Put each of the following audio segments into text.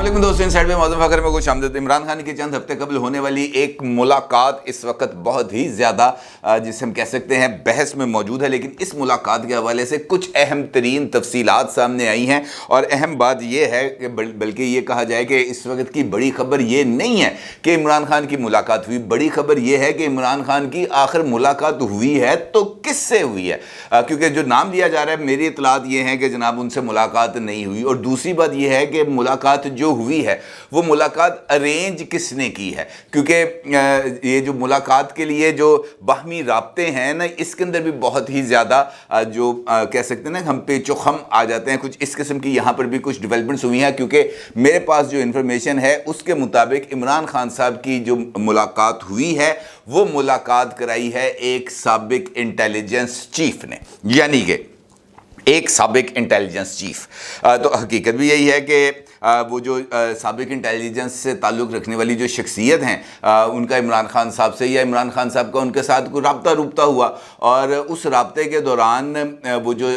अस्सलाम दोस्तों, इनसाइड में मौजूद फखर में कुछ आमदद। इमरान खान की चंद हफ्ते कबल होने वाली एक मुलाकात इस वक्त बहुत ही ज़्यादा जिसे हम कह सकते हैं बहस में मौजूद है, लेकिन इस मुलाकात के हवाले से कुछ अहम तरीन तफसीलात सामने आई हैं। और अहम बात यह है कि बल्कि ये कहा जाए कि इस वक्त की बड़ी खबर ये नहीं है कि इमरान खान की मुलाकात हुई, बड़ी खबर यह है कि इमरान खान की आखिर मुलाकात हुई है तो किससे हुई है, क्योंकि जो नाम लिया जा रहा है मेरी इतलात ये है कि जनाब उनसे मुलाकात नहीं हुई। और दूसरी बात यह है कि मुलाकात जो हुई है वो मुलाकात अरेंज किसने की है, क्योंकि ये जो मुलाकात के लिए जो बाहमी राब्ते हैं ना, इसके अंदर भी बहुत ही ज़्यादा जो कह सकते हैं ना हम पेचो खम आ जाते हैं। कुछ इस किस्म की यहाँ पर भी कुछ डेवलपमेंट्स हुई हैं, क्योंकि मेरे पास जो इन्फॉर्मेशन है उसके मुताबिक इमरान खान साहब की जो मुलाकात हुई है वो मुलाकात कराई है एक साबिक इंटेलिजेंस चीफ ने, यानी कि एक साबिक इंटेलिजेंस चीफ। तो हकीकत भी यही है कि वो जो साबिक इंटेलिजेंस से ताल्लुक़ रखने वाली जो शख्सियत हैं उनका इमरान खान साहब से या इमरान खान साहब का उनके साथ कोई रब्ता हुआ, और उस रब्ते के दौरान वो जो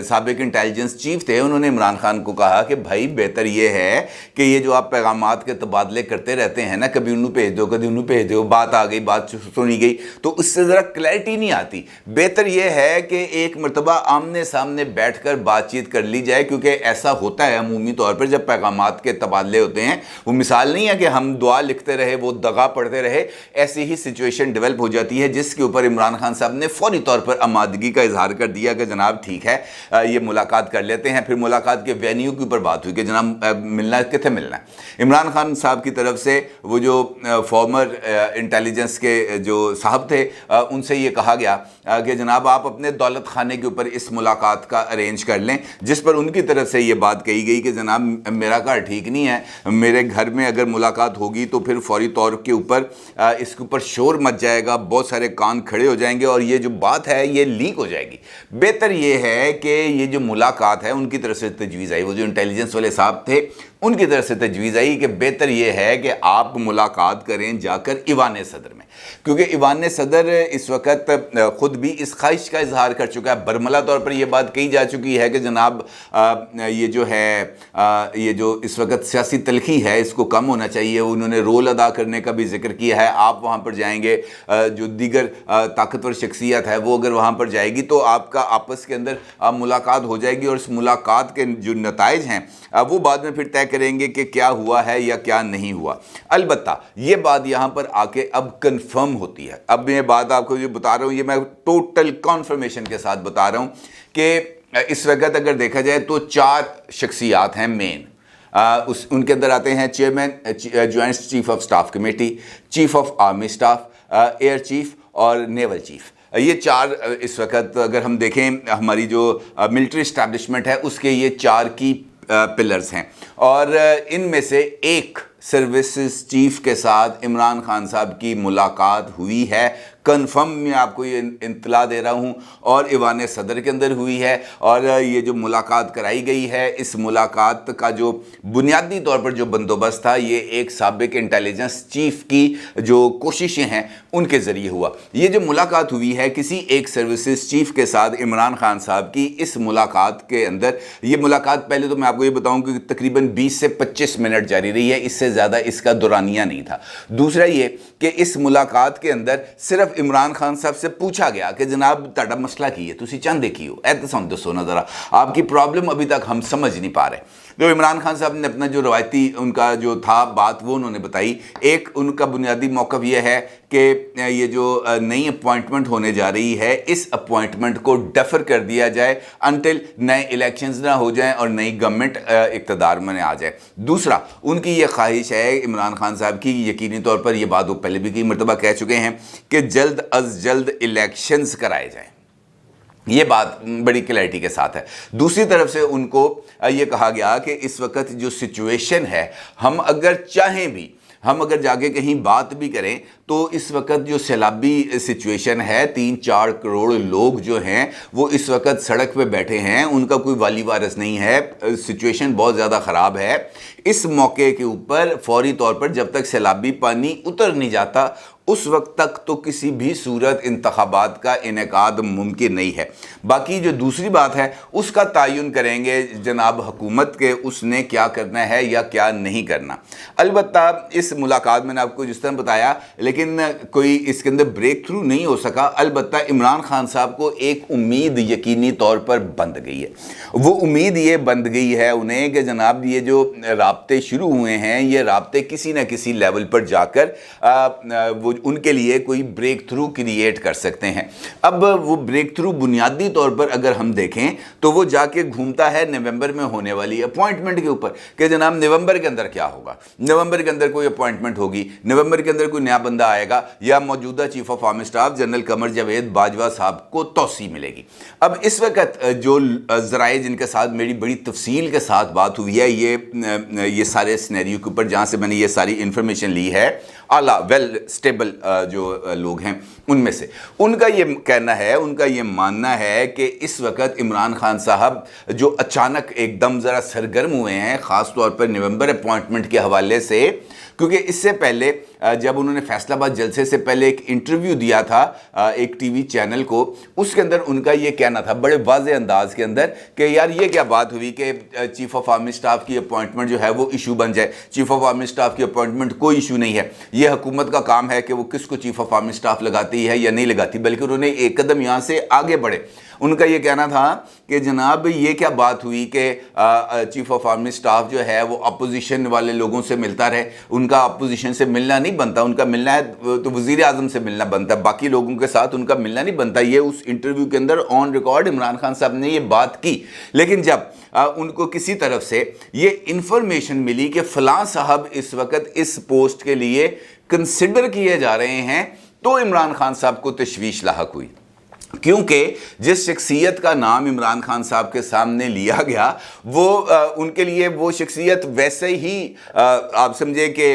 साबिक इंटेलिजेंस चीफ थे उन्होंने इमरान खान को कहा कि भाई बेहतर ये है कि ये जो आप पैगामात के तबादले करते रहते हैं ना, कभी उन्होंने भेज दो कभी उन्होंने भेज दो, बात आ गई बात सुनी गई तो उससे ज़रा क्लैरिटी नहीं आती। बेहतर ये है कि एक मरतबा आमने सामने बैठकर बातचीत कर ली जाए, क्योंकि ऐसा होता है अमूमी तौर पर जब पैगामात के तबादले होते हैं, वो मिसाल नहीं है कि हम दुआ लिखते रहे वो दगा पढ़ते रहे, ऐसी ही सिचुएशन डेवलप हो जाती है जिसके ऊपर इमरान खान साहब ने फौरी तौर पर आमादगी का इजहार कर दिया कि जनाब ठीक है ये मुलाकात कर लेते हैं। फिर मुलाकात के वेन्यू के ऊपर बात हुई कि जनाब मिलना कितने मिलना है। इमरान खान साहब की तरफ से वो जो फॉर्मर इंटेलिजेंस के जो साहब थे उनसे ये कहा गया कि जनाब आप अपने दौलत खाने के ऊपर इस मुलाकात का अरेंज कर लें, जिस पर उनकी तरफ से ये बात कही गई कि जनाब मेरा घर ठीक नहीं है, मेरे घर में अगर मुलाकात होगी तो फिर फौरी तौर के ऊपर इसके ऊपर शोर मच जाएगा, बहुत सारे कान खड़े हो जाएंगे और ये जो बात है ये लीक हो जाएगी। बेहतर ये है कि ये जो मुलाकात है उनकी तरफ से तजवीज़ आई, वो जो इंटेलिजेंस वाले साहब थे उनकी तरफ से तजवीज़ आई कि बेहतर ये है कि आप मुलाकात करें जाकर ईवान सदर में, क्योंकि ईवान सदर इस वक्त ख़ुद भी इस ख्वाहिश का इजहार कर चुका है। बरमला तौर पर यह बात कही जा चुकी है कि जनाब ये जो है ये जो इस वक्त सियासी तलखी है इसको कम होना चाहिए। उन्होंने रोल अदा करने का भी जिक्र किया है। आप वहाँ पर जाएंगे, जो दीगर ताकतवर शख्सियत है वो अगर वहाँ पर जाएगी तो आपका आपस के अंदर मुलाकात हो जाएगी, और इस मुलाकात के जो नताइज हैं वो बाद में फिर तय करेंगे कि क्या हुआ है या क्या नहीं हुआ। अलबत्ता ये बात यहाँ पर आके अब कंफर्म होती है। अब ये बात आपको जो बता रहा हूँ ये मैं टोटल कॉन्फर्मेशन के साथ बता रहा हूँ कि इस वक्त अगर देखा जाए तो 4 शख्सियात हैं मेन। उनके अंदर आते हैं chairman joint chief of staff committee, chief of army staff, air chief और नेवल चीफ। ये 4 इस वक्त अगर हम देखें हमारी जो मिलिट्री इस्टेब्लिशमेंट है उसके ये 4 की पिलर्स हैं, और इनमें से एक सर्विसेज चीफ के साथ इमरान खान साहब की मुलाकात हुई है। कन्फर्म मैं आपको ये इत्तला दे रहा हूँ, और ईवान सदर के अंदर हुई है। और ये जो मुलाकात कराई गई है इस मुलाकात का जो बुनियादी तौर पर जो बंदोबस्त था ये एक साबिक इंटेलिजेंस चीफ की जो कोशिशें हैं उनके ज़रिए हुआ। ये जो मुलाकात हुई है किसी एक सर्विसेज चीफ के साथ इमरान खान साहब की, इस मुलाकात के अंदर ये मुलाकात पहले तो मैं आपको ये बताऊँ कि तकरीबन 20 से 25 मिनट जारी रही है, इससे ज़्यादा इसका दौरानिया नहीं था। दूसरा ये कि इस मुलाकात के अंदर सिर्फ इमरान खान साहब से पूछा गया कि जनाब ताड़ा मसला की है, तुसी चाहते की हो, ऐसा सानू दसो ना ज़रा, आपकी प्रॉब्लम अभी तक हम समझ नहीं पा रहे। तो इमरान खान साहब ने अपना जो रवायती उनका जो था बात वो उन्होंने बताई। एक उनका बुनियादी मौक़िफ़ ये है कि ये जो नई अपॉइंटमेंट होने जा रही है इस अपॉइंटमेंट को डेफर कर दिया जाए अनटिल नए इलेक्शंस ना हो जाएं और नई गवर्नमेंट इक़्तिदार में आ जाए। दूसरा उनकी ये ख्वाहिश है इमरान खान साहब की, यकीनी तौर पर ये बात वो पहले भी कई मरतबा कह चुके हैं कि जल्द अज जल्द इलेक्शंस कराए जाएँ। ये बात बड़ी क्लैरिटी के साथ है। दूसरी तरफ से उनको ये कहा गया कि इस वक्त जो सिचुएशन है हम अगर चाहें भी, हम अगर जाके कहीं बात भी करें तो इस वक्त जो सैलाबी सिचुएशन है 3-4 करोड़ लोग जो हैं वो इस वक्त सड़क पे बैठे हैं, उनका कोई वाली वारिस नहीं है, सिचुएशन बहुत ज़्यादा ख़राब है। इस मौके के ऊपर फौरी तौर पर जब तक सैलाबी पानी उतर नहीं जाता उस वक्त तक तो किसी भी सूरत इंतखाबात का इनेकाद मुमकिन नहीं है। बाकी जो दूसरी बात है उसका तयन करेंगे जनाब हुकूमत के, उसने क्या करना है या क्या नहीं करना। अलबत्ता इस मुलाकात मैंने आपको जिस तरह बताया, लेकिन कोई इसके अंदर ब्रेक थ्रू नहीं हो सका। अलबत्ता इमरान खान साहब को एक उम्मीद यकीनी तौर पर बंध गई है। वो उम्मीद ये बंध गई है उन्हें कि जनाब ये जो राब्ते शुरू हुए हैं, ये राब्ते किसी न किसी लेवल पर जाकर वो उनके लिए कोई ब्रेक थ्रू क्रिएट कर सकते हैं। अब वो ब्रेक थ्रू बुनियादी तौर पर अगर हम देखें तो वो जाके घूमता है नवंबर में होने वाली अपॉइंटमेंट के ऊपर कि जनाब नवंबर के अंदर क्या होगा, नवंबर के अंदर कोई अपॉइंटमेंट होगी, नवंबर के अंदर कोई नया बंदा आएगा या मौजूदा chief of army staff general Qamar Javed Bajwa साहब को तौसी मिलेगी। अब इस वक्त जो ज़राए जिनके साथ मेरी बड़ी तफसील के साथ बात हुई है ये सारे सिनेरियो के ऊपर, जहाँ से मैंने ये सारी इंफॉर्मेशन ली है, आला वेल स्टेबल जो लोग हैं उनमें से, उनका ये कहना है, उनका ये मानना है कि इस वक्त इमरान खान साहब जो अचानक एकदम ज़रा सरगर्म हुए हैं, ख़ास तौर पर नवंबर अपॉइंटमेंट के हवाले से, क्योंकि इससे पहले जब उन्होंने फैसलाबाद जलसे से पहले एक इंटरव्यू दिया था एक टीवी चैनल को, उसके अंदर उनका ये कहना था बड़े वाज़े अंदाज के अंदर कि यार ये क्या बात हुई कि चीफ ऑफ आर्मी स्टाफ की अपॉइंटमेंट जो है वो इशू बन जाए। चीफ ऑफ आर्मी स्टाफ की अपॉइंटमेंट कोई इशू नहीं है, ये हुकूमत का काम है कि वो किसको चीफ ऑफ आर्मी स्टाफ लगाती है या नहीं लगाती, बल्कि उन्होंने एक कदम यहाँ से आगे बढ़े। उनका ये कहना था कि जनाब ये क्या बात हुई कि चीफ ऑफ आर्मी स्टाफ जो है वो अपोजिशन वाले लोगों से मिलता रहे। उनका अपोजिशन से मिलना नहीं बनता, उनका मिलना है तो वज़ीर आज़म से मिलना बनता है, बाकी लोगों के साथ उनका मिलना नहीं बनता। ये उस इंटरव्यू के अंदर ऑन रिकॉर्ड इमरान खान साहब ने ये बात की। लेकिन जब उनको किसी तरफ से ये इंफॉर्मेशन मिली कि फ़लाँ साहब इस वक्त इस पोस्ट के लिए कंसिडर किए जा रहे हैं, तो इमरान खान साहब को तशवीश लाहक हुई, क्योंकि जिस शख्सियत का नाम इमरान खान साहब के सामने लिया गया वो उनके लिए वो शख्सियत वैसे ही आप समझे कि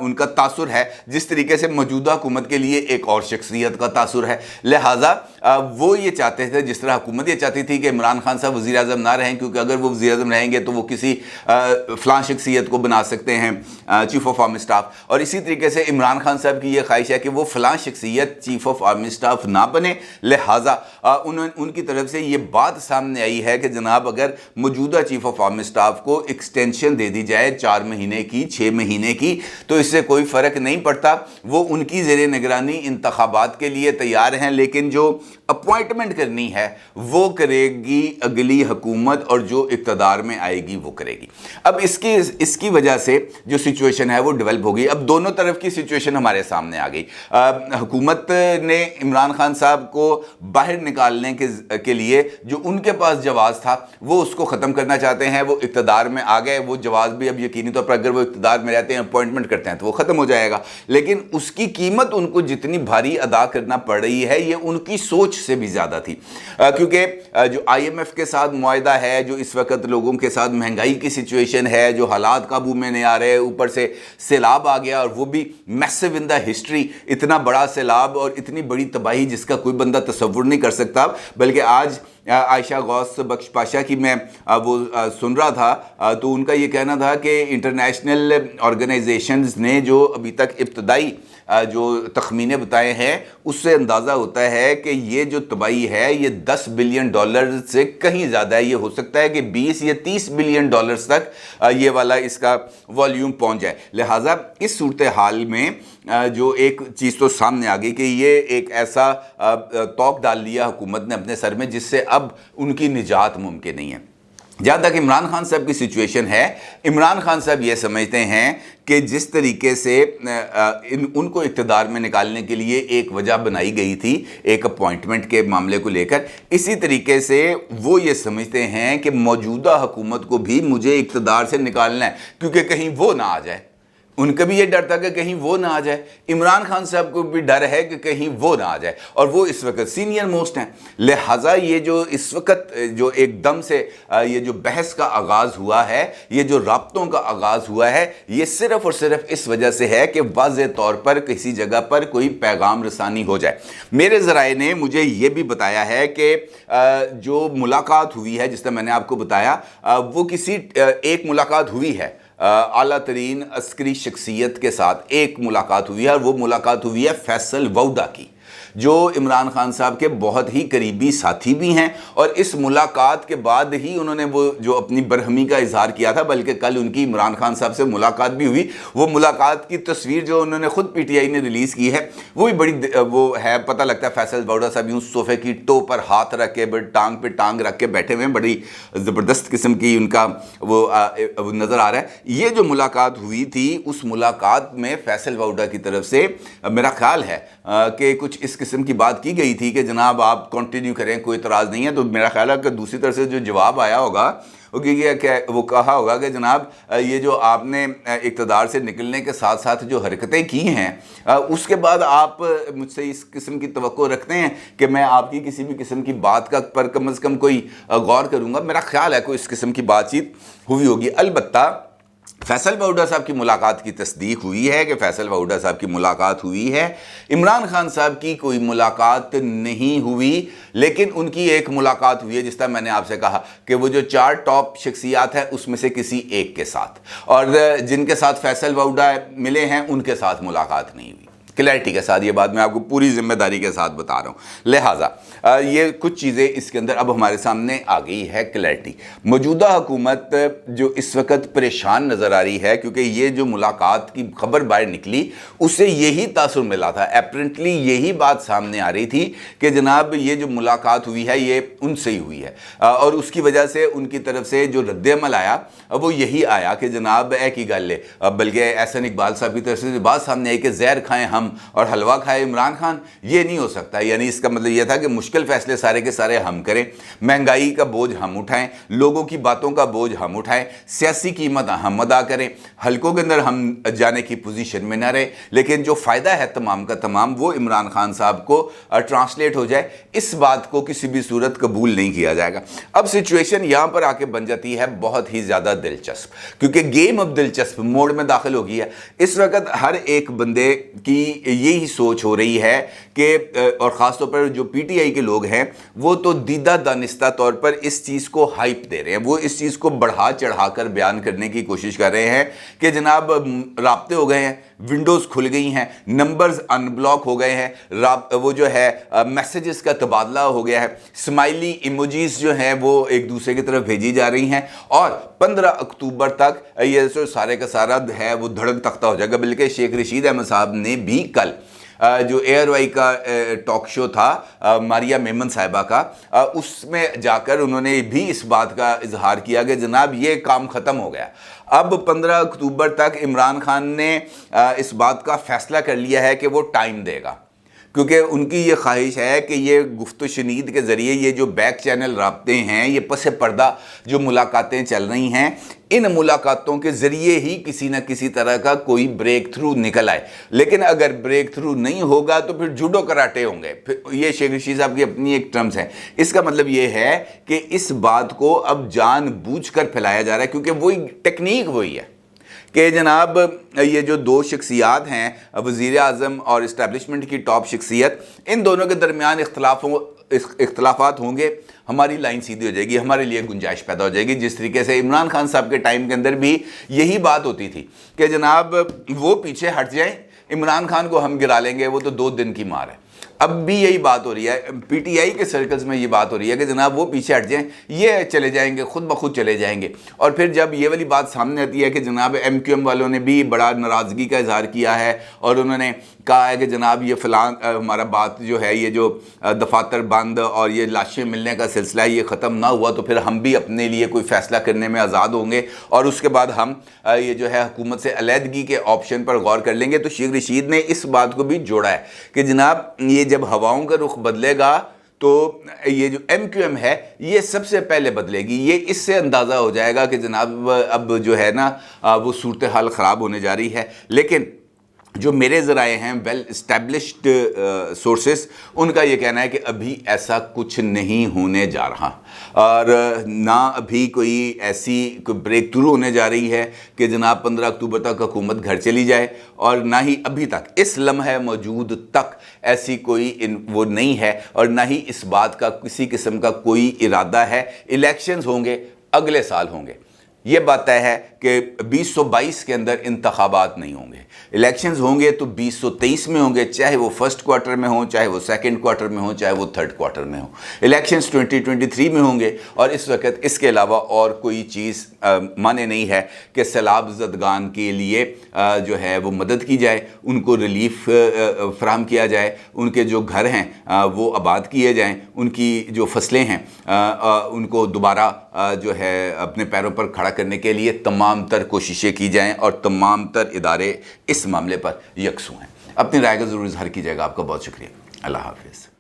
उनका तासुर है जिस तरीके से मौजूदा हुकूमत के लिए एक और शख्सियत का तासुर है। लिहाजा वो ये चाहते थे, जिस तरह हुकूमत ये चाहती थी कि इमरान खान साहब वज़ीर आज़म ना रहें, क्योंकि अगर वो वज़ीर आज़म रहेंगे तो वो किसी फ़लाँ शख्सियत को बना सकते हैं चीफ ऑफ आर्मी स्टाफ, और इसी तरीके से इमरान खान साहब की ये ख्वाहिश है कि वो फ़लाँ शख्सियत चीफ ऑफ आर्मी स्टाफ ना बने। लिहाजा उनकी तरफ से ये बात सामने आई है कि जनाब अगर मौजूदा चीफ ऑफ आर्मी स्टाफ को एक्सटेंशन दे दी जाए 4 महीने की, 6 महीने की, तो इससे कोई फ़र्क नहीं पड़ता। वो उनकी ज़ेरे निगरानी इंतखाबात के लिए तैयार हैं, लेकिन जो अपॉइंटमेंट करनी है वो करेगी अगली हुकूमत, और जो इक़्तिदार में आएगी वो करेगी। अब इसकी वजह से जो सिचुएशन है वो डेवलप हो गई। अब दोनों तरफ की सिचुएशन हमारे सामने आ गई। हुकूमत ने इमरान खान साहब को बाहर निकालने के लिए जो उनके पास जवाज़ था वो उसको ख़त्म करना चाहते हैं। वो इक़्तिदार में आ गए, वो जवाज़ भी अब यकीनी तौर पर अगर वो इक़्तिदार में रहते हैं, अपॉइंटमेंट करते हैं तो वो ख़त्म हो जाएगा, लेकिन उसकी कीमत उनको जितनी भारी अदा करना पड़ रही है ये उनकी सोच से भी ज़्यादा थी, क्योंकि जो IMF के साथ मुआहदा है, जो इस वक्त लोगों के साथ महंगाई की सिचुएशन है, जो हालात काबू में नहीं आ रहे, ऊपर से सैलाब आ गया और वो भी मैसिव इन द हिस्ट्री, इतना बड़ा सैलाब और इतनी बड़ी तबाही जिसका कोई बंदा तसव्वुर नहीं कर सकता। बल्कि आज आयशा गौस बख्श पाशा की मैं वो सुन रहा था तो उनका ये कहना था कि इंटरनेशनल ऑर्गेनाइजेशंस ने जो अभी तक इब्तदाई जो तखमीने बताए हैं उससे अंदाज़ा होता है कि ये जो तबाही है ये $10 बिलियन से कहीं ज़्यादा है। ये हो सकता है कि 20 या $30 बिलियन तक ये वाला इसका वॉल्यूम पहुंच जाए। लिहाजा इस सूरत हाल में जो एक चीज़ तो सामने आ गई कि ये एक ऐसा तौक डाल लिया हुकूमत ने अपने सर में जिससे अब उनकी निजात मुमकिन नहीं है। जहाँ तक इमरान खान साहब की सिचुएशन है, इमरान खान साहब ये समझते हैं कि जिस तरीके से उनको इक़्तिदार में निकालने के लिए एक वजह बनाई गई थी एक अपॉइंटमेंट के मामले को लेकर, इसी तरीके से वो ये समझते हैं कि मौजूदा हुकूमत को भी मुझे इक़्तिदार से निकालना है, क्योंकि कहीं वो ना आ जाए। उनका भी ये डर था कि कहीं वो ना आ जाए, इमरान खान साहब को भी डर है कि कहीं वो ना आ जाए, और वो इस वक्त सीनियर मोस्ट हैं। लिहाजा ये जो इस वक्त जो एकदम से ये जो बहस का आगाज़ हुआ है, ये जो राब्तों का आगाज़ हुआ है, ये सिर्फ़ और सिर्फ इस वजह से है कि वाज़े तौर पर किसी जगह पर कोई पैगाम रसानी हो जाए। मेरे ज़राए ने मुझे ये भी बताया है कि जो मुलाकात हुई है, जिस तरह मैंने आपको बताया, वो किसी एक मुलाकात हुई है आला तरीन अस्करी शख्सियत के साथ एक मुलाकात हुई है, और वो मुलाकात हुई है फैसल वौदा की, जो इमरान खान साहब के बहुत ही करीबी साथी भी हैं। और इस मुलाकात के बाद ही उन्होंने वो जो अपनी बरहमी का इजहार किया था, बल्कि कल उनकी इमरान खान साहब से मुलाकात भी हुई। वो मुलाकात की तस्वीर जो उन्होंने खुद पीटीआई ने रिलीज़ की है वो भी बड़ी वो है, पता लगता है फैसल वौदा साहब यूँ सोफ़े की टो पर हाथ रख के, टांग पे टांग रख के बैठे हुए हैं, बड़ी ज़बरदस्त किस्म की उनका वो नज़र आ रहा है। ये जो मुलाकात हुई थी, उस मुलाकात में फैसल वौदा की तरफ से मेरा ख्याल है कि कुछ इस किस्म की बात की गई थी कि जनाब आप कंटिन्यू करें, कोई इतराज़ नहीं है। तो मेरा ख्याल है कि दूसरी तरफ से जो जवाब आया होगा वो कहा होगा कि जनाब ये जो आपने इक़्तिदार से निकलने के साथ साथ जो हरकतें की हैं, उसके बाद आप मुझसे इस किस्म की तवक्को रखते हैं कि मैं आपकी किसी भी किस्म की बात का पर कम से कम कोई गौर करूँगा। मेरा ख्याल है कोई इस किस्म की बातचीत हुई होगी। अलबत्ता फैसल वौदा साहब की मुलाकात की तस्दीक हुई है कि फैसल वौदा साहब की मुलाकात हुई है। इमरान खान साहब की कोई मुलाकात नहीं हुई, लेकिन उनकी एक मुलाकात हुई है, जिस तरह मैंने आपसे कहा कि वो जो 4 टॉप शख्सियात हैं उसमें से किसी एक के साथ, और जिनके साथ फैसल वौदा मिले हैं उनके साथ मुलाकात नहीं हुई। क्लैरिटी के साथ ये बात मैं आपको पूरी जिम्मेदारी के साथ बता रहा हूँ। लिहाजा ये कुछ चीज़ें इसके अंदर अब हमारे सामने आ गई है क्लैरिटी। मौजूदा हुकूमत जो इस वक्त परेशान नज़र आ रही है, क्योंकि ये जो मुलाकात की खबर बाहर निकली उससे यही तासुर मिला था, एपरेंटली यही बात सामने आ रही थी कि जनाब ये जो मुलाकात हुई है ये उनसे ही हुई है, और उसकी वजह से उनकी तरफ से जो रद्द-ए-अमल आया वो यही आया कि जनाब एक ही गल है। बल्कि एहसन इकबाल साहब की तरफ से जो बात सामने आई कि जहर खाएं हम और हलवा खाए इमरान खान, ये नहीं हो सकता। यानी इसका मतलब ये था कि मुश्किल फैसले सारे के सारे हम करें, महंगाई का बोझ हम उठाएं, लोगों की बातों का बोझ हम उठाएं, सियासी कीमत हम अदा करें, हलकों के अंदर हम जाने की पोजीशन में ना रहे, लेकिन जो फ़ायदा है तमाम का तमाम वो इमरान खान साहब को ट्रांसलेट हो जाए, इस बात को किसी भी सूरत कबूल नहीं किया जाएगा। अब सिचुएशन यहाँ पर आके बन जाती है बहुत ही ज़्यादा दिलचस्प, क्योंकि गेम अब दिलचस्प मोड में दाखिल हो गई है। इस वक्त हर एक बंदे की यही सोच हो रही है कि, और ख़ासतौर पर जो पीटीआई के लोग हैं वो तो दीदा दानिस्ता तौर पर इस चीज़ को हाइप दे रहे हैं, वो इस चीज़ को बढ़ा चढ़ा कर बयान करने की कोशिश कर रहे हैं कि जनाब राब्ते हो गए हैं, विंडोज़ खुल गई हैं, नंबर्स अनब्लॉक हो गए हैं, वो जो है मैसेजेस का तबादला हो गया है, स्माइली इमोजीज जो हैं वो एक दूसरे की तरफ भेजी जा रही हैं, और 15 अक्टूबर तक ये जो सारे का सारा है वो धड़क तख्ता हो जाएगा। बल्कि शेख रशीद अहमद साहब ने भी कल जो एयरवाई का टॉक शो था मारिया मेमन साहिबा का, उसमें जाकर उन्होंने भी इस बात का इजहार किया कि जनाब ये काम ख़त्म हो गया। अब 15 अक्टूबर तक इमरान खान ने इस बात का फ़ैसला कर लिया है कि वो टाइम देगा, क्योंकि उनकी ये ख्वाहिश है कि ये गुफ्तो शनीद के ज़रिए ये जो बैक चैनल राब्ते हैं, ये पस पर्दा जो मुलाकातें चल रही हैं, इन मुलाकातों के ज़रिए ही किसी न किसी तरह का कोई ब्रेक थ्रू निकल आए। लेकिन अगर ब्रेक थ्रू नहीं होगा तो फिर जूडो कराटे होंगे। फिर ये शेख रशीद साहब की अपनी एक टर्म्स है। इसका मतलब ये है कि इस बात को अब जानबूझकर फैलाया जा रहा है, क्योंकि वही टेक्निक वही है कि जनाब ये जो 2 शख्सियात हैं, वज़ीर आज़म और इस्टेब्लिशमेंट की टॉप शख्सियत, इन दोनों के दरमियान इख्तलाफात होंगे, हमारी लाइन सीधी हो जाएगी, हमारे लिए गुंजाइश पैदा हो जाएगी। जिस तरीके से इमरान खान साहब के टाइम के अंदर भी यही बात होती थी कि जनाब वो पीछे हट जाएं, इमरान खान को हम गिरा लेंगे, वो तो 2 दिन की मार है। अब भी यही बात हो रही है, पीटीआई के सर्कल्स में ये बात हो रही है कि जनाब वो पीछे हट जाएं, ये चले जाएंगे, खुद ब खुद चले जाएंगे। और फिर जब ये वाली बात सामने आती है कि जनाब एमक्यूएम वालों ने भी बड़ा नाराज़गी का इजहार किया है और उन्होंने कहा है कि जनाब ये फ़लान हमारा बात जो है, ये जो दफातर बंद और ये लाशें मिलने का सिलसिला ये ख़त्म ना हुआ तो फिर हम भी अपने लिए कोई फ़ैसला करने में आज़ाद होंगे और उसके बाद हम ये जो है हुकूमत से अलहदगी के ऑप्शन पर गौर कर लेंगे। तो शेख रशीद ने इस बात को भी जोड़ा है कि जनाब ये जब हवाओं का रुख बदलेगा तो ये जो एमक्यूएम है ये सबसे पहले बदलेगी। ये इससे अंदाज़ा हो जाएगा कि जनाब अब जो है ना वो सूरत हाल ख़राब होने जा रही है। लेकिन जो मेरे ज़राए हैं वेल इस्टेब्लिश्ड सोर्सेस, उनका ये कहना है कि अभी ऐसा कुछ नहीं होने जा रहा और ना अभी कोई ऐसी कोई ब्रेक थ्रू होने जा रही है कि जनाब 15 अक्टूबर तक हुकूमत घर चली जाए, और ना ही अभी तक इस लम्हे मौजूद तक ऐसी कोई वो नहीं है और ना ही इस बात का किसी किस्म का कोई इरादा है। इलेक्शंस होंगे, अगले साल होंगे। یہ بات طے ہے کہ 2022 کے اندر انتخابات نہیں ہوں گے. الیکشنز ہوں گے تو 2023 میں ہوں گے، چاہے وہ فرسٹ کوارٹر میں ہوں، چاہے وہ سیکنڈ کوارٹر میں ہوں، چاہے وہ تھرڈ کوارٹر میں ہوں. الیکشنز 2023 میں ہوں گے، اور اس وقت اس کے علاوہ اور کوئی چیز مانے نہیں ہے کہ سیلاب زدگان کے لیے جو ہے وہ مدد کی جائے، ان کو ریلیف فراہم کیا جائے، ان کے جو گھر ہیں وہ آباد کیے جائیں، ان کی جو فصلیں ہیں ان کو دوبارہ جو ہے اپنے پیروں پر کھڑا کرنے کے لیے تمام تر کوششیں کی جائیں، اور تمام تر ادارے اس معاملے پر یکسو ہیں. اپنی رائے کا ضرور اظہار کیجیے گا. آپ کا بہت شکریہ. اللہ حافظ.